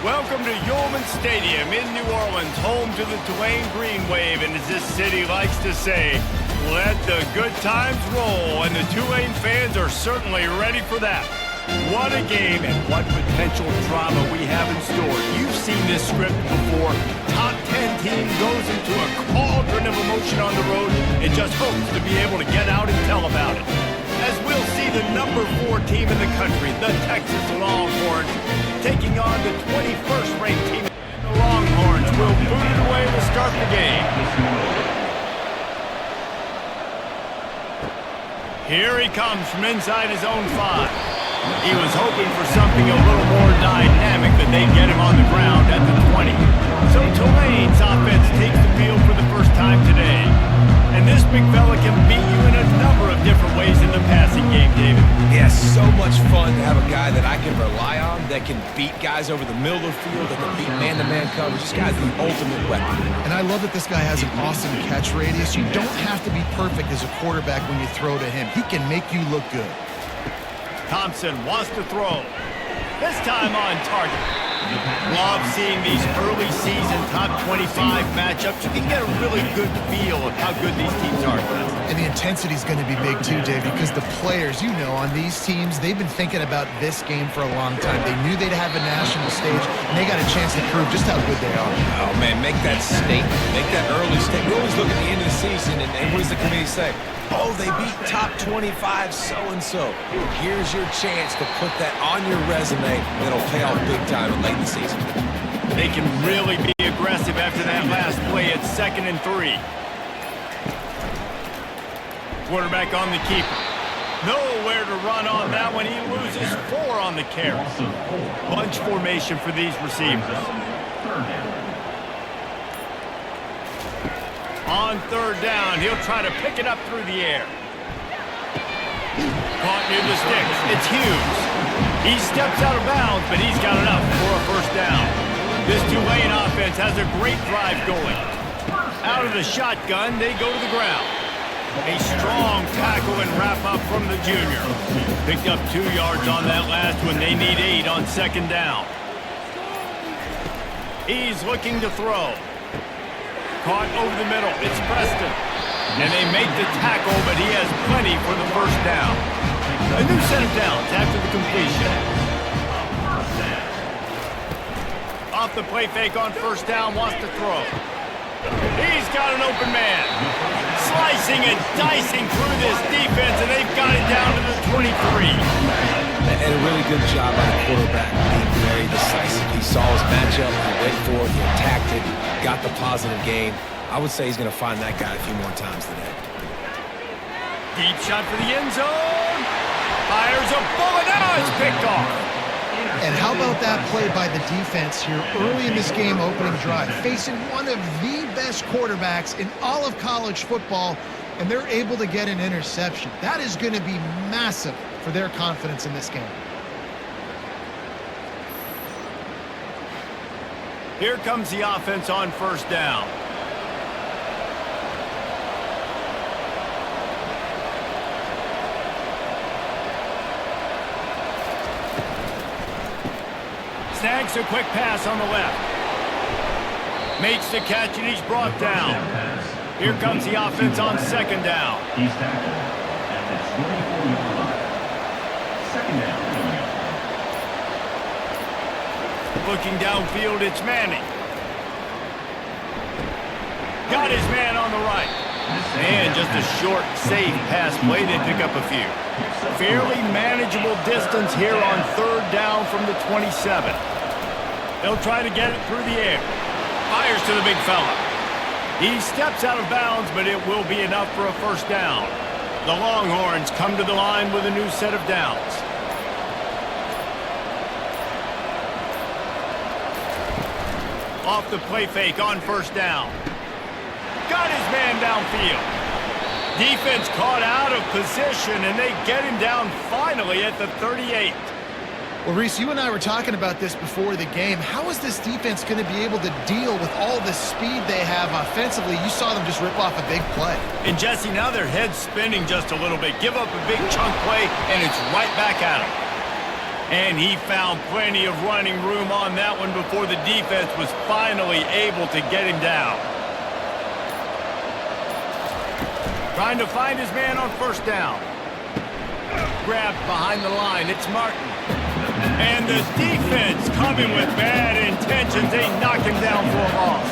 Welcome to Yulman Stadium in New Orleans, home to the Tulane Green Wave, and as this city likes to say, let the good times roll, and the Tulane fans are certainly ready for that. What a game and what potential drama we have in store. You've seen this script before. Top 10 team goes into a cauldron of emotion on the road and just hopes to be able to get out and tell about it. As we'll see the number 4 team in the country, the Texas Longhorns, taking on the 21st ranked team. And the Longhorns will boot it away to start the game. Here he comes from inside his own 5. He was hoping for something a little more dynamic, that they'd get him on the ground at the 20. So Tulane's offense takes the field for the first time today. And this big fella can beat you in a number of different ways in the passing game, David. Yes, so much fun to have a guy that I can rely on, that can beat guys over the middle of the field, that can beat man-to-man coverage. This guy's the ultimate weapon. And I love that this guy has an awesome catch radius. You don't have to be perfect as a quarterback when you throw to him. He can make you look good. Thompson wants to throw. This time on target. Love seeing these early season top 25 matchups. You can get a really good feel of how good these teams are. And the intensity is going to be big too, Dave, because the players, you know, on these teams, they've been thinking about this game for a long time. They knew they'd have a national stage, and they got a chance to prove just how good they are. Oh, man, make that statement. Make that early statement. We always look at the end of the season, and what does the committee say? Oh, they beat top 25 so-and-so. Here's your chance to put that on your resume that'll pay off big time late in the season. They can really be aggressive after that last play at 2nd and 3. Quarterback on the keeper. Nowhere to run on that one. He loses 4 on the carry. Bunch formation for these receivers. On 3rd down, he'll try to pick it up through the air. Caught near the sticks. It's Hughes. He steps out of bounds, but he's got enough for a 1st down. This Tulane offense has a great drive going. Out of the shotgun, they go to the ground. A strong tackle and wrap up from the junior. Picked up 2 yards on that last one. They need 8 on 2nd down. He's looking to throw. Caught over the middle. It's Preston. And they make the tackle, but he has plenty for the 1st down. A new set of downs after the completion. Off the play fake on 1st down, wants to throw. He's got an open man. Slicing and dicing through this defense, and they've got it down to the 23. And a really good job by the quarterback, being very decisive. He saw his matchup, he went for it, he attacked it, got the positive gain. I would say he's going to find that guy a few more times today. Deep shot for the end zone. Fires a bullet. Now it's picked off. And how about that play by the defense here early in this game opening drive, facing one of the best quarterbacks in all of college football, and they're able to get an interception. That is going to be massive for their confidence in this game. Here comes the offense on 1st down. Snags a quick pass on the left. Makes the catch and he's brought down. Here comes the offense on 2nd down. He's tackled at the 24-yard line. 2nd down. Looking downfield, it's Manning. Got his man on the right. And just a short, safe pass play. They pick up a few. Fairly manageable distance here on 3rd down from the 27. They'll try to get it through the air. Fires to the big fella. He steps out of bounds, but it will be enough for a 1st down. The Longhorns come to the line with a new set of downs. Off the play fake on 1st down. Got his man downfield. Defense caught out of position, and they get him down finally at the 38. Well, Reese, you and I were talking about this before the game. How is this defense going to be able to deal with all the speed they have offensively? You saw them just rip off a big play. And, Jesse, now their head's spinning just a little bit. Give up a big chunk play, and it's right back at them. And he found plenty of running room on that one before the defense was finally able to get him down. Trying to find his man on first down. Grabbed behind the line. It's Martin. And the defense coming with bad intentions. They knock him down for a loss.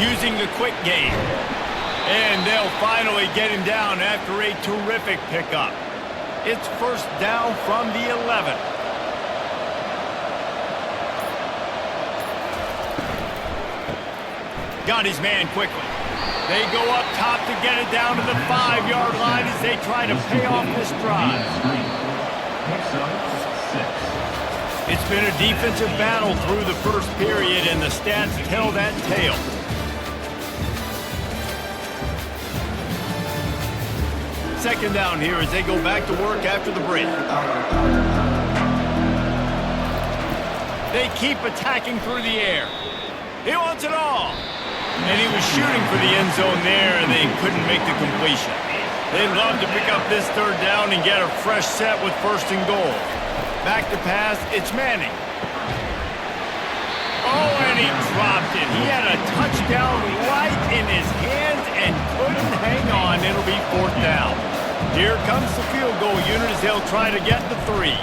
Using the quick game. And they'll finally get him down after a terrific pickup. It's first down from the 11. Got his man quickly. They go up top to get it down to the 5-yard line as they try to pay off this drive. It's been a defensive battle through the first period, and the stats tell that tale. Second down here as they go back to work after the break. They keep attacking through the air. He wants it all. And he was shooting for the end zone there, and they couldn't make the completion. They'd love to pick up this third down and get a fresh set with first and goal. Back to pass, it's Manning. Oh, and he dropped it. He had a touchdown right in his hands and couldn't hang on. It'll be fourth down. Here comes the field goal unit as they'll try to get the 3.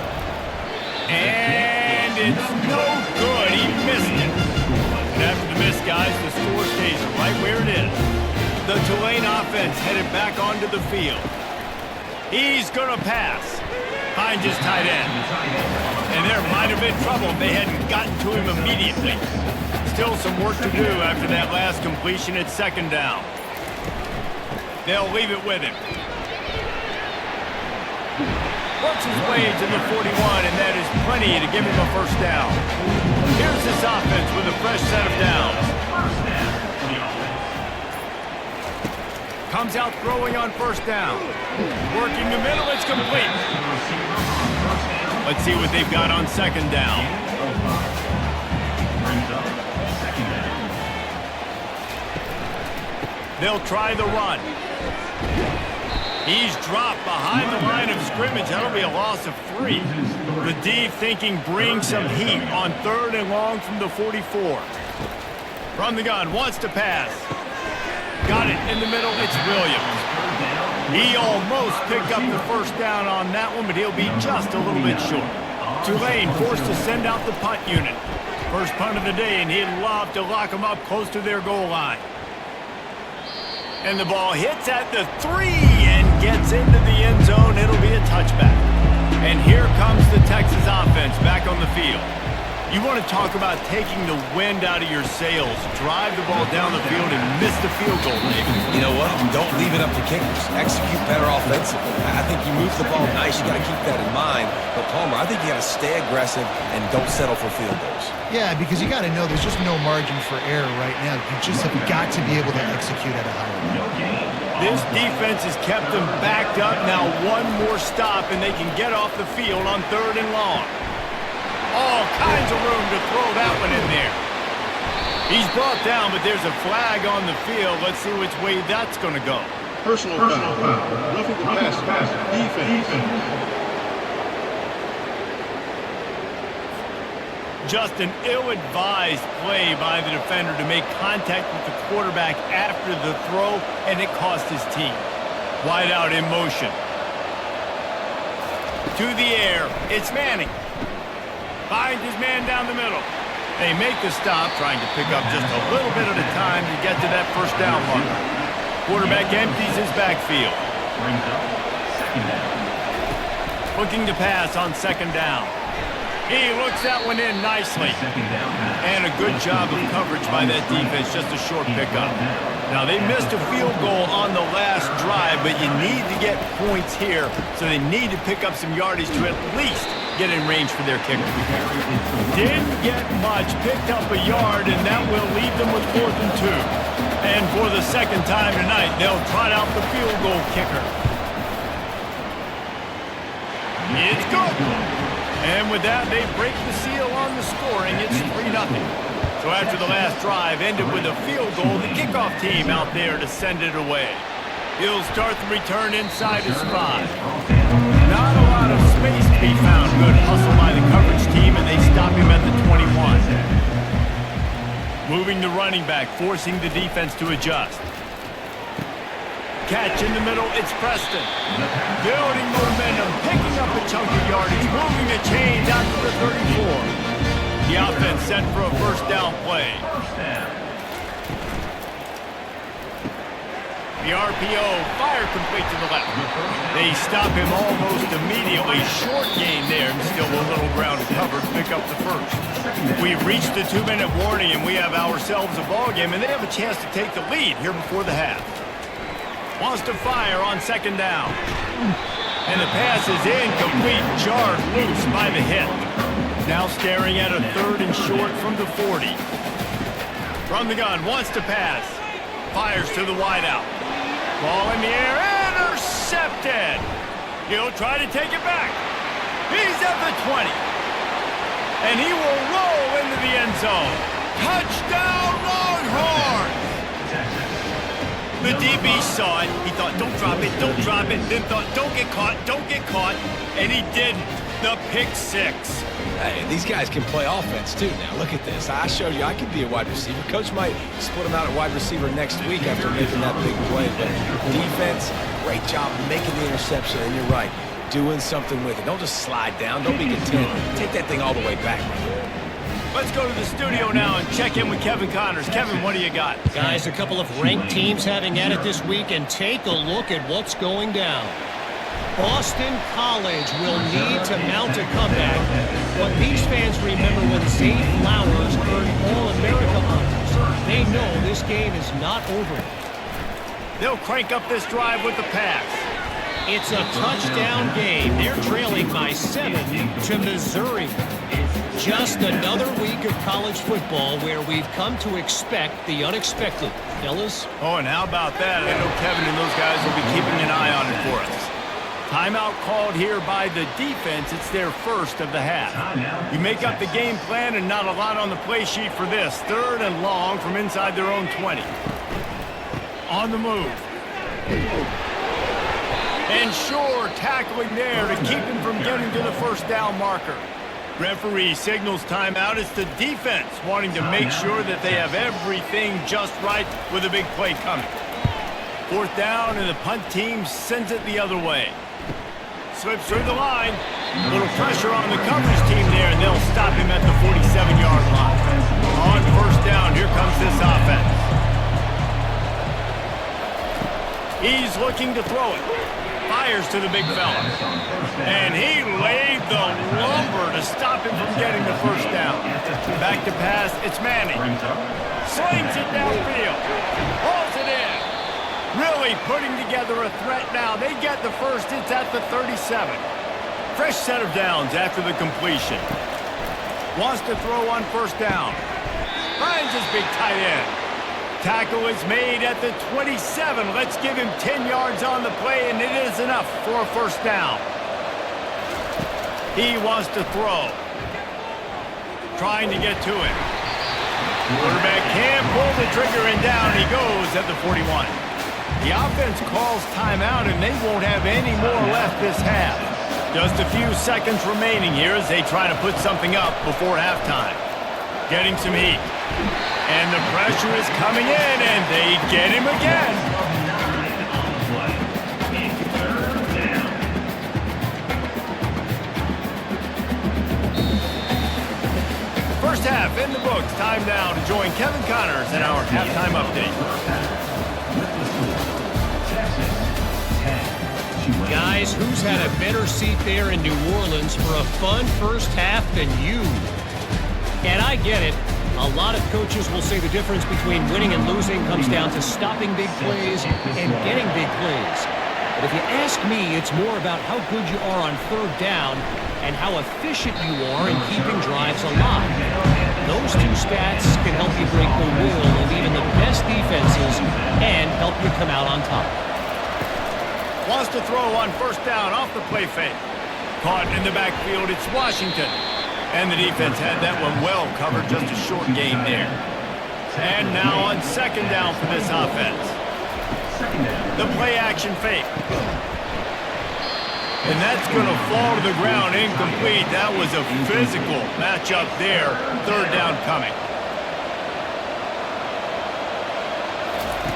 And it's no good. He missed it. And after the miss, guys, the score stays right where it is. The Tulane offense headed back onto the field. He's going to pass. Finds his tight end. And there might have been trouble if they hadn't gotten to him immediately. Still some work to do after that last completion. It's second down. They'll leave it with him. Works his way to the 41, and that is plenty to give him a first down. Here's this offense with a fresh set of downs. Comes out throwing on first down. Working the middle, it's complete. Let's see what they've got on second down. They'll try the run. He's dropped behind the line of scrimmage. That'll be a loss of 3. The D thinking bring some heat on third and long from the 44. From the gun, wants to pass. Got it in the middle, it's Williams. He almost picked up the first down on that one, but he'll be just a little bit short. Tulane forced to send out the punt unit. First punt of the day, and he'd love to lock them up close to their goal line. And the ball hits at the 3 and gets into the end zone. It'll be a touchback. And here comes the Texas offense back on the field. You want to talk about taking the wind out of your sails. Drive the ball down the field and miss the field goal, David. You know what? Don't leave it up to kickers. Execute better offensively. I think you move the ball nice. You got to keep that in mind. But, Palmer, I think you got to stay aggressive and don't settle for field goals. Yeah, because you got to know there's just no margin for error right now. You just have got to be able to execute at a high level. This defense has kept them backed up. Now one more stop, and they can get off the field on third and long. All kinds of room to throw that one in there. He's brought down, but there's a flag on the field. Let's see which way that's going to go. Personal foul. Roughing the passer. Defense. Just an ill-advised play by the defender to make contact with the quarterback after the throw, and it cost his team. Wide out in motion. To the air, it's Manning. Finds his man down the middle. They make the stop, trying to pick up just a little bit at a time to get to that first down marker. Quarterback empties his backfield. Looking to pass on second down. He looks that one in nicely. And a good job of coverage by that defense, just a short pickup. Now, they missed a field goal on the last drive, but you need to get points here, so they need to pick up some yardage to at least get in range for their kicker. Didn't get much, picked up a yard, and that will leave them with 4th and 2. And for the second time tonight, they'll trot out the field goal kicker. It's good. And with that, they break the seal on the scoring. It's 3-0. So after the last drive ended with a field goal, the kickoff team out there to send it away. He'll start the return inside his 5. Not a lot of space to be found. Good hustle by the coverage team, and they stop him at the 21. Moving the running back, forcing the defense to adjust. Catch in the middle, it's Preston. Building momentum, picking up a chunk of yardage, moving the chains out to the 34. The offense set for a first down play. The RPO, fire complete to the left. They stop him almost immediately. Short gain there, and still a little ground covered. Pick up the first. We've reached the 2-minute warning, and we have ourselves a ball game, and they have a chance to take the lead here before the half. Wants to fire on second down. And the pass is incomplete, jarred loose by the hit. Now staring at a 3rd and short from the 40. From the gun, wants to pass. Fires to the wideout. Ball in the air, intercepted. He'll try to take it back. He's at the 20. And he will roll into the end zone. Touchdown, Longhorns! The DB saw it. He thought, don't drop it, don't drop it. Then thought, don't get caught. And he didn't. The pick 6. Hey, these guys can play offense, too. Now, look at this. I showed you I could be a wide receiver. Coach might split him out at wide receiver next week after making that big play. But defense, great job making the interception. And you're right, doing something with it. Don't just slide down. Don't be content. Take that thing all the way back. Let's go to the studio now and check in with Kevin Connors. Kevin, what do you got? Guys, a couple of ranked teams having at it this week, and take a look at what's going down. Boston College will need to mount a comeback, but these fans remember when Zay Flowers earned All-America honors. They know this game is not over. They'll crank up this drive with the pass. It's a touchdown game. They're trailing by 7 to Missouri. Just another week of college football where we've come to expect the unexpected. Fellas? Oh, and how about that? I know Kevin and those guys will be keeping an eye on it for us. Timeout called here by the defense. It's their first of the half. You make up the game plan and not a lot on the play sheet for this. 3rd and long from inside their own 20. On the move. And sure, tackling there to keep him from getting to the first down marker. Referee signals timeout. It's the defense wanting to make sure that they have everything just right with a big play coming. 4th down, and the punt team sends it the other way. Slips through the line. A little pressure on the coverage team there, and they'll stop him at the 47-yard line. On 1st down, here comes this offense. He's looking to throw it. Fires to the big fella. And he laid the lumber to stop him from getting the first down. Back to pass, it's Manning. Slings it downfield. Hauls it in. Really putting together a threat now. They get the first, it's at the 37. Fresh set of downs after the completion. Wants to throw on 1st down. Finds his big tight end. Tackle is made at the 27. Let's give him 10 yards on the play, and it is enough for a 1st down. He wants to throw. Trying to get to it. Quarterback can't pull the trigger, and down he goes at the 41. The offense calls timeout, and they won't have any more left this half. Just a few seconds remaining here as they try to put something up before halftime. Getting some heat. And the pressure is coming in, and they get him again. First half in the books. Time now to join Kevin Connors in our halftime update. Guys, who's had a better seat there in New Orleans for a fun first half than you? And I get it. A lot of coaches will say the difference between winning and losing comes down to stopping big plays and getting big plays. But if you ask me, it's more about how good you are on 3rd down and how efficient you are in keeping drives alive. Those two stats can help you break the will of even the best defenses and help you come out on top. Wants to throw on 1st down off the play fake. Caught in the backfield, it's Washington. And the defense had that one well covered, just a short gain there. And now on 2nd down for this offense. Second down. The play action fake. And that's going to fall to the ground incomplete. That was a physical matchup there. Third down coming.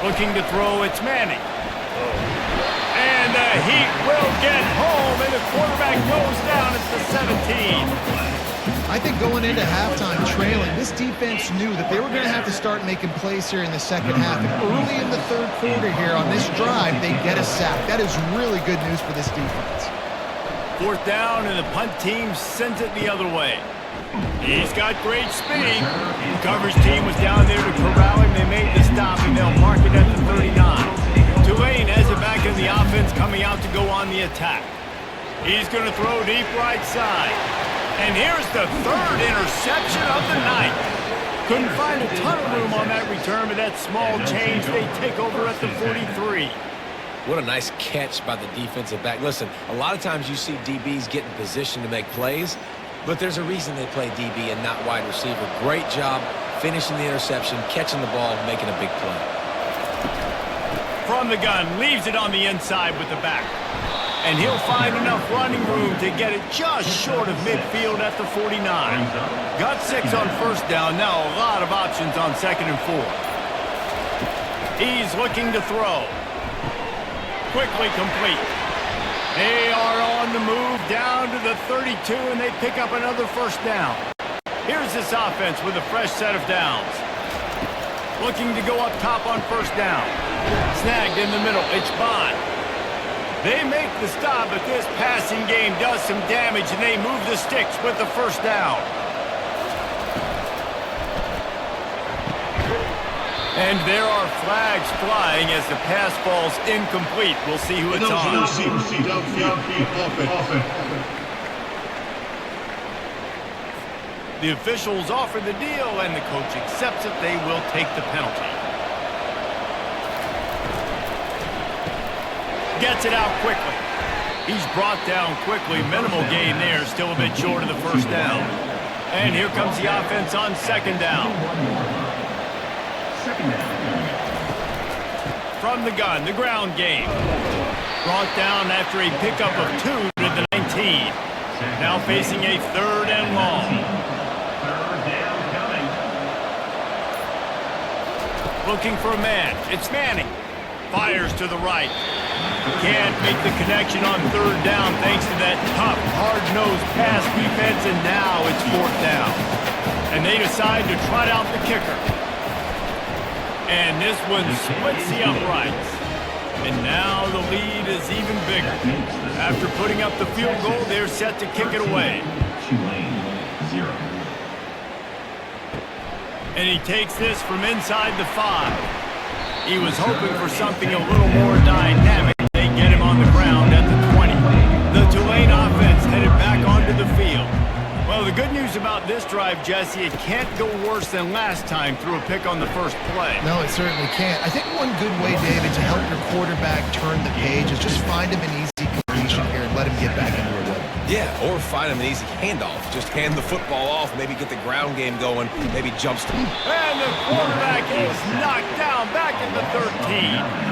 Looking to throw, it's Manning. And the Heat will get home, and the quarterback goes down at the 17. I think going into halftime trailing, this defense knew that they were going to have to start making plays here in the second half. And early in the third quarter here on this drive, they get a sack. That is really good news for this defense. Fourth down, and the punt team sends it the other way. He's got great speed. The coverage team was down there to corral him. They made the stop, and they'll mark it at the 39. Tulane has it back in the offense, coming out to go on the attack. He's going to throw deep right side. And here's the third interception of the night. Couldn't find a ton of room on that return, but that small change, they take over at the 43. What a nice catch by the defensive back. Listen, a lot of times you see DBs get in position to make plays, but there's a reason they play DB and not wide receiver. Great job finishing the interception, catching the ball, making a big play. From the gun, leaves it on the inside with the back. And he'll find enough running room to get it just short of midfield at the 49. Got 6 on first down. Now a lot of options on second and 4. He's looking to throw. Quickly complete. They are on the move down to the 32, and they pick up another first down. Here's this offense with a fresh set of downs. Looking to go up top on first down. Snagged in the middle. It's Bond. They make the stop, but this passing game does some damage, and they move the sticks with the first down. And there are flags flying as the pass falls incomplete. We'll see who it's on. The officials offer the deal, and the coach accepts it. They will take the penalty. Gets it out quickly. He's brought down quickly. Minimal gain there. Still a bit short of the first down. And here comes the offense on second down. Second down. From the gun, the ground game. Brought down after a pickup of 2 to the 19. Now facing a third and long. Third down coming. Looking for a man. It's Manning. Fires to the right. Can't make the connection on third down thanks to that tough, hard-nosed pass defense, and now it's fourth down. And they decide to trot out the kicker. And this one splits the uprights. And now the lead is even bigger. After putting up the field goal, they're set to kick it away. Tulane, 0. And he takes this from inside the 5. He was hoping for something a little more dynamic. They get him on the ground at the 20. The Tulane offense headed back onto the field. Well, the good news about this drive, Jesse, it can't go worse than last time through a pick on the first play. No, it certainly can't. I think one good way, David, to help your quarterback turn the page is just find him an easy completion here and let him get back into a rhythm. Yeah, or find him an easy handoff. Just hand the football off, maybe get the ground game going, maybe jump start. And the quarterback is knocked down back in the 13.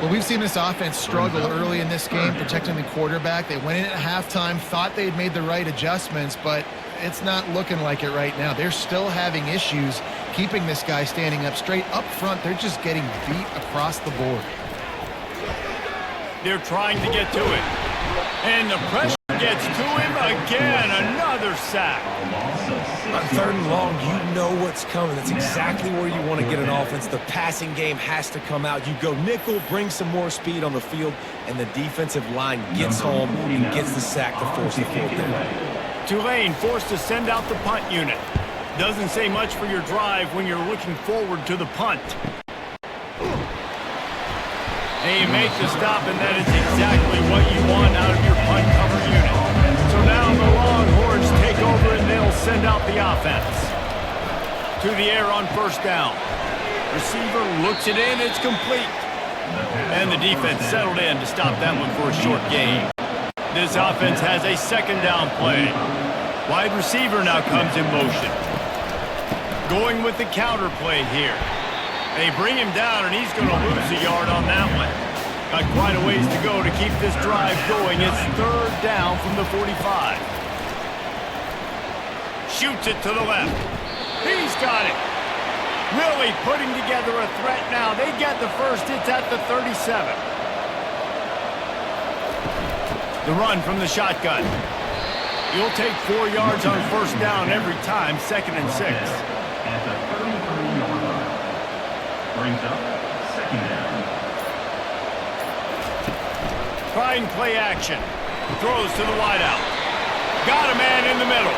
Well, we've seen this offense struggle early in this game, protecting the quarterback. They went in at halftime, thought they'd made the right adjustments, but it's not looking like it right now. They're still having issues keeping this guy standing up straight. Up front, they're just getting beat across the board. They're trying to get to it. And the pressure gets to him again. Another sack. On third and long, you know what's coming. That's exactly where you want to get an offense. The passing game has to come out. You go nickel, bring some more speed on the field, and the defensive line gets home and gets the sack to force the fourth down. Tulane forced to send out the punt unit. Doesn't say much for your drive when you're looking forward to the punt. They make the stop, and that is exactly what you want out of your punt cover unit. So now the Longhorns take over, and they'll send out the offense. To the air on first down. Receiver looks it in. It's complete. And the defense settled in to stop that one for a short gain. This offense has a second down play. Wide receiver now comes in motion. Going with the counter play here. They bring him down, and he's going to lose a yard on that one. Got quite a ways to go to keep this drive going. It's third down from the 45. Shoots it to the left. He's got it. Really putting together a threat now. They get the first. It's at the 37. The run from the shotgun. You'll take 4 yards on first down every time, 2nd and 6. At the 33-yard line. Brings up 2nd down. Trying play action. Throws to the wideout. Got a man in the middle.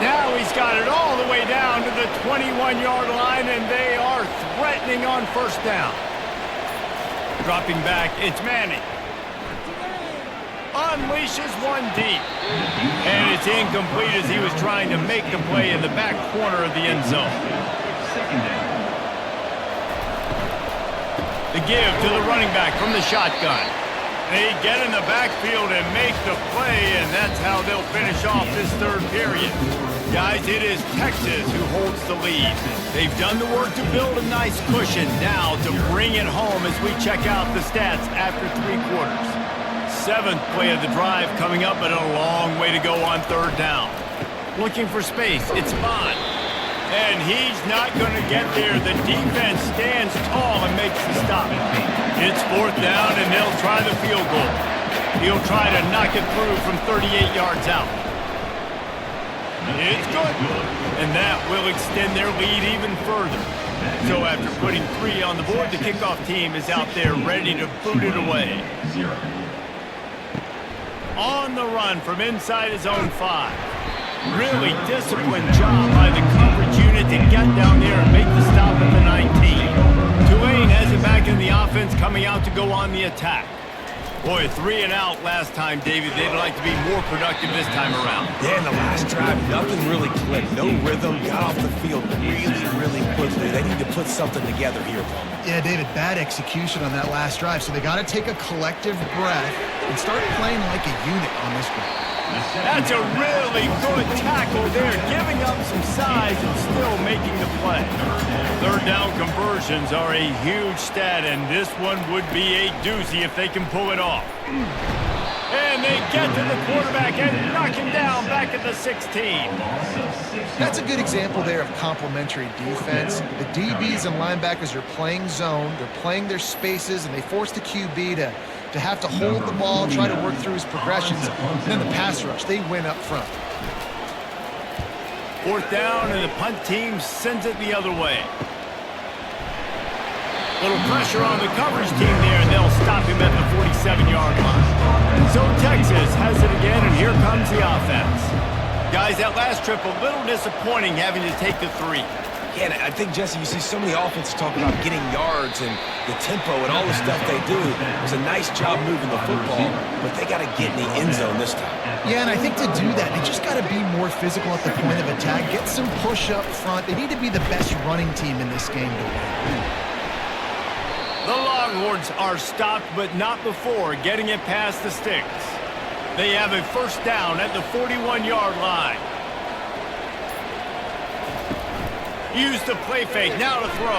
Now he's got it all the way down to the 21-yard line, and they are threatening on first down. Dropping back, it's Manning. Unleashes one deep. And it's incomplete as he was trying to make the play in the back corner of the end zone. Second down. The give to the running back from the shotgun. They get in the backfield and make the play, and that's how they'll finish off this third period. Guys, it is Texas who holds the lead. They've done the work to build a nice cushion. Now to bring it home as we check out the stats after 3 quarters. 7th play of the drive coming up, but a long way to go on third down. Looking for space, it's Bond. And he's not going to get there. The defense stands tall and makes the stop. It's 4th down, and they'll try the field goal. He'll try to knock it through from 38 yards out. It's good. And that will extend their lead even further. So after putting 3 on the board, the kickoff team is out there ready to boot it away. On the run from inside his own 5. Really disciplined job by the coverage unit to get down there and make the stop at the 19. Tulane has it back in the offense, coming out to go on the attack. Boy, 3 and out last time, David. They'd like to be more productive this time around. Yeah, in the last drive, nothing really clicked. No rhythm, got off the field really quickly. They need to put something together here, Bowman. Yeah, David, bad execution on that last drive, so they got to take a collective breath and start playing like a unit on this one. That's a really good tackle there, giving up some size and still making the play. Third down conversions are a huge stat, and this one would be a doozy if they can pull it off. And they get to the quarterback and knock him down back at the 16. That's a good example there of complementary defense. The DBs and linebackers are playing zone, they're playing their spaces, and they force the QB to have to hold the ball, try to work through his progressions, and then the pass rush, they win up front. 4th down, and the punt team sends it the other way. Little pressure on the coverage team there, and they'll stop him at the 47-yard line. So Texas has it again, and here comes the offense. Guys, that last trip, a little disappointing having to take the 3. Yeah, and I think, Jesse, you see so many offenses talk about getting yards and the tempo and all the stuff they do. It was a nice job moving the football, but they got to get in the end zone this time. Yeah, and I think to do that, they just got to be more physical at the point of attack, get some push up front. They need to be the best running team in this game to win. The Longhorns are stopped, but not before getting it past the sticks. They have a first down at the 41-yard line. Use the play fake, now to throw.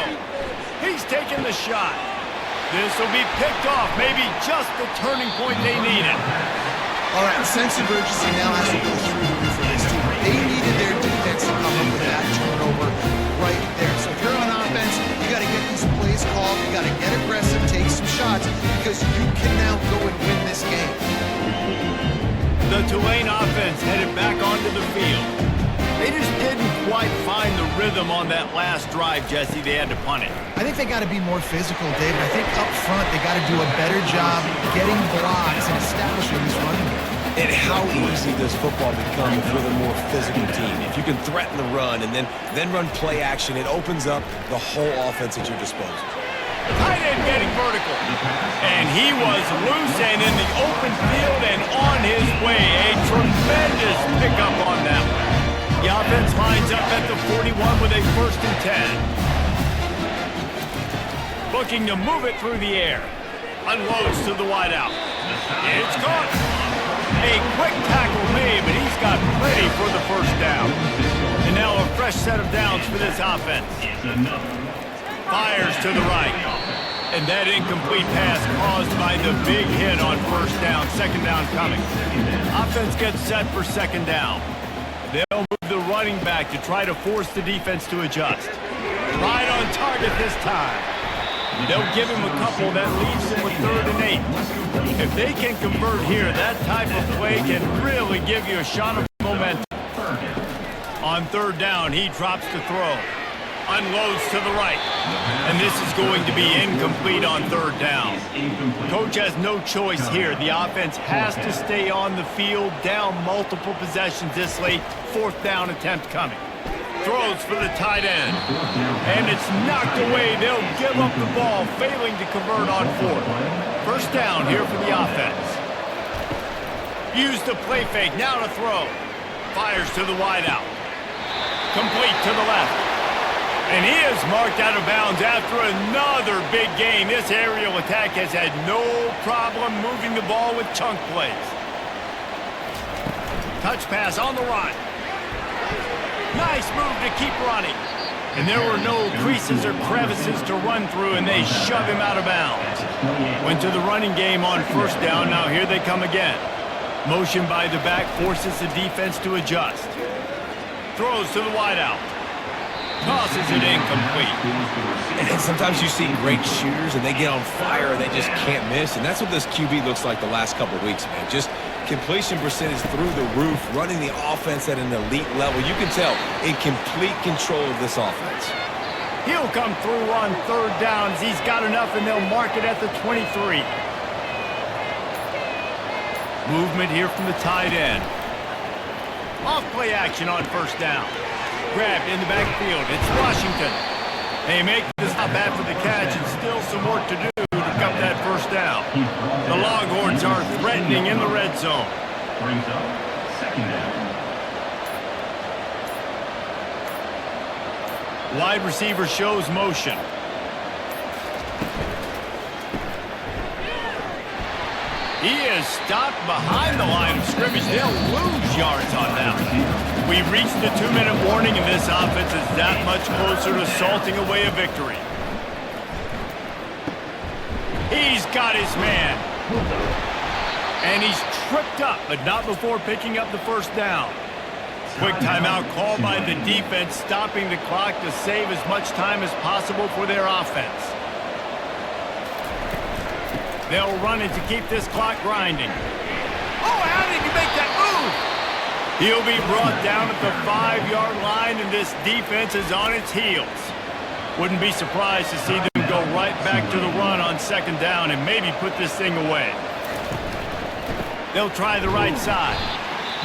He's taking the shot. This will be picked off, maybe just the turning point they needed. All right, sense of urgency now has to go through the roof for this team. They needed their defense to come up with that turnover right there. So if you're on offense, you got to get these plays called. You got to get aggressive, take some shots, because you can now go and win this game. The Tulane offense headed back onto the field. They just didn't quite find the rhythm on that last drive, Jesse. They had to punt it. I think they got to be more physical, David. I think up front they got to do a better job getting blocks and establishing this running game. And how easy does football become if you're the more physical team? If you can threaten the run and then run play action, it opens up the whole offense at your disposal. Tight end getting vertical. And he was loose and in the open field and on his way. A tremendous pickup on that one. The offense lines up at the 41 with a 1st and 10. Looking to move it through the air. Unloads to the wideout. It's caught. A quick tackle made, but he's got plenty for the first down. And now a fresh set of downs for this offense. Fires to the right. And that incomplete pass caused by the big hit on first down. Second down coming. Offense gets set for second down. They'll move the running back to try to force the defense to adjust. Right on target this time. They'll give him a couple that leaves him with 3rd and 8. If they can convert here, that type of play can really give you a shot of momentum. On 3rd down, he drops to throw. Unloads to the right. And this is going to be incomplete on 3rd down. Coach has no choice here. The offense has to stay on the field, down multiple possessions this late. 4th down attempt coming. Throws for the tight end. And it's knocked away. They'll give up the ball, failing to convert on 4th. First down here for the offense. Use the play fake. Now to throw. Fires to the wideout. Complete to the left. And he is marked out of bounds after another big gain. This aerial attack has had no problem moving the ball with chunk plays. Touch pass on the run. Nice move to keep running. And there were no creases or crevices to run through, and they shove him out of bounds. Went to the running game on first down. Now here they come again. Motion by the back forces the defense to adjust. Throws to the wideout. Tosses it incomplete. And sometimes you see great shooters and they get on fire and they just can't miss. And that's what this QB looks like the last couple of weeks, man. Just completion percentage through the roof, running the offense at an elite level. You can tell in complete control of this offense. He'll come through on 3rd down as he's got enough, and they'll mark it at the 23. Movement here from the tight end. Off play action on first down. Grabbed in the backfield. It's Washington. They make the stop after the catch, and still some work to do to pick up that first down. The Longhorns are threatening in the red zone. Brings up 2nd down. Wide receiver shows motion. He is stopped behind the line of scrimmage. They'll lose yards on that one. We reached the 2-minute warning, and this offense is that much closer to salting away a victory. He's got his man. And he's tripped up, but not before picking up the first down. Quick timeout called by the defense, stopping the clock to save as much time as possible for their offense. They'll run it to keep this clock grinding. Oh, how did he make that move? He'll be brought down at the 5-yard line, and this defense is on its heels. Wouldn't be surprised to see them go right back to the run on 2nd down and maybe put this thing away. They'll try the right side.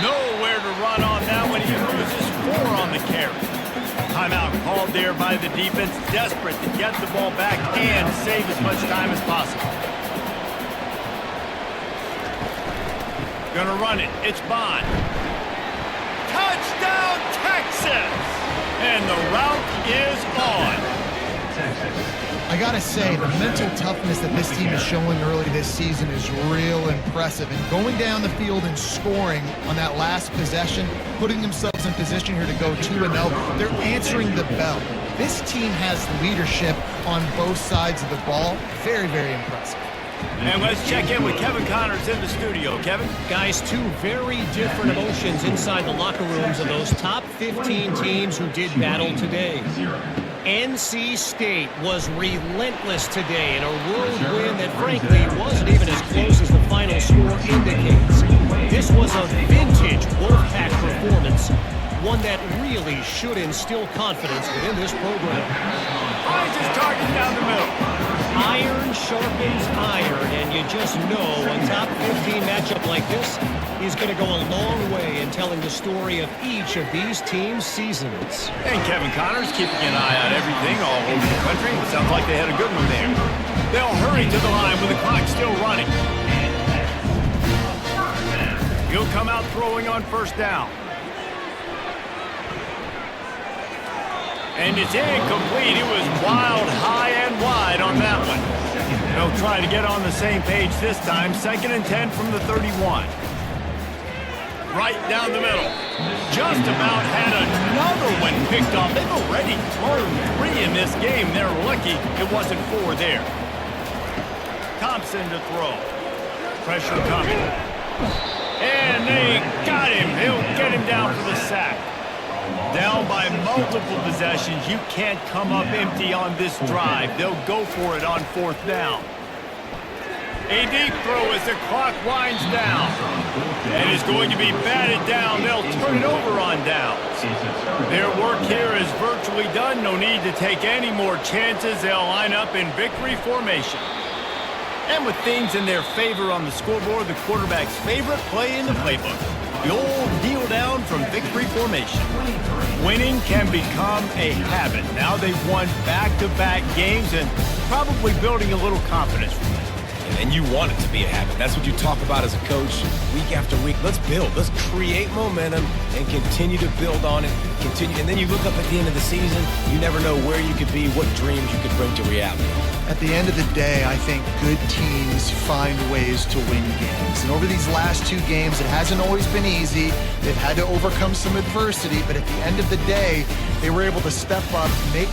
Nowhere to run on that one. He loses 4 on the carry. Timeout called there by the defense, desperate to get the ball back and save as much time as possible. Gonna run it. It's Bond. Touchdown, Texas! And the route is on. I gotta say, the mental toughness that this team is showing early this season is real impressive. And going down the field and scoring on that last possession, putting themselves in position here to go 2-0, they're answering the bell. This team has leadership on both sides of the ball. Very, very impressive. And let's check in with Kevin Connors in the studio. Kevin? Guys, 2 very different emotions inside the locker rooms of those top 15 teams who did battle today. NC State was relentless today in a road win that frankly wasn't even as close as the final score indicates. This was a vintage Wolfpack performance, one that really should instill confidence within this program. Finds his target down the middle. Iron sharpens iron, and you just know a top 15 matchup like this is going to go a long way in telling the story of each of these teams' seasons. And Kevin Connors keeping an eye on everything all over the country. Sounds like they had a good one there. They'll hurry to the line with the clock still running. He'll come out throwing on first down. And it's incomplete. It was wild, high, and wide on that one. They'll try to get on the same page this time. 2nd and 10 from the 31. right down the middle. Just about had another one picked off. They've already thrown 3 in this game. They're lucky it wasn't 4 there. Thompson to throw. Pressure coming. And they got him. He'll get him down for the sack. Down by multiple possessions. You can't come up empty on this drive. They'll go for it on 4th down. A deep throw as the clock winds down. And is going to be batted down. They'll turn it over on downs. Their work here is virtually done. No need to take any more chances. They'll line up in victory formation. And with things in their favor on the scoreboard, the quarterback's favorite play in the playbook. The old kneel down from victory formation. Winning can become a habit. Now they've won back-to-back games and probably building a little confidence from it. And you want it to be a habit. That's what you talk about as a coach week after week. Let's build. Let's create momentum and continue to build on it. Continue, and then you look up at the end of the season, you never know where you could be, what dreams you could bring to reality. At the end of the day, I think good teams find ways to win games. And over these last 2 games, it hasn't always been easy. They've had to overcome some adversity, but at the end of the day, they were able to step up, make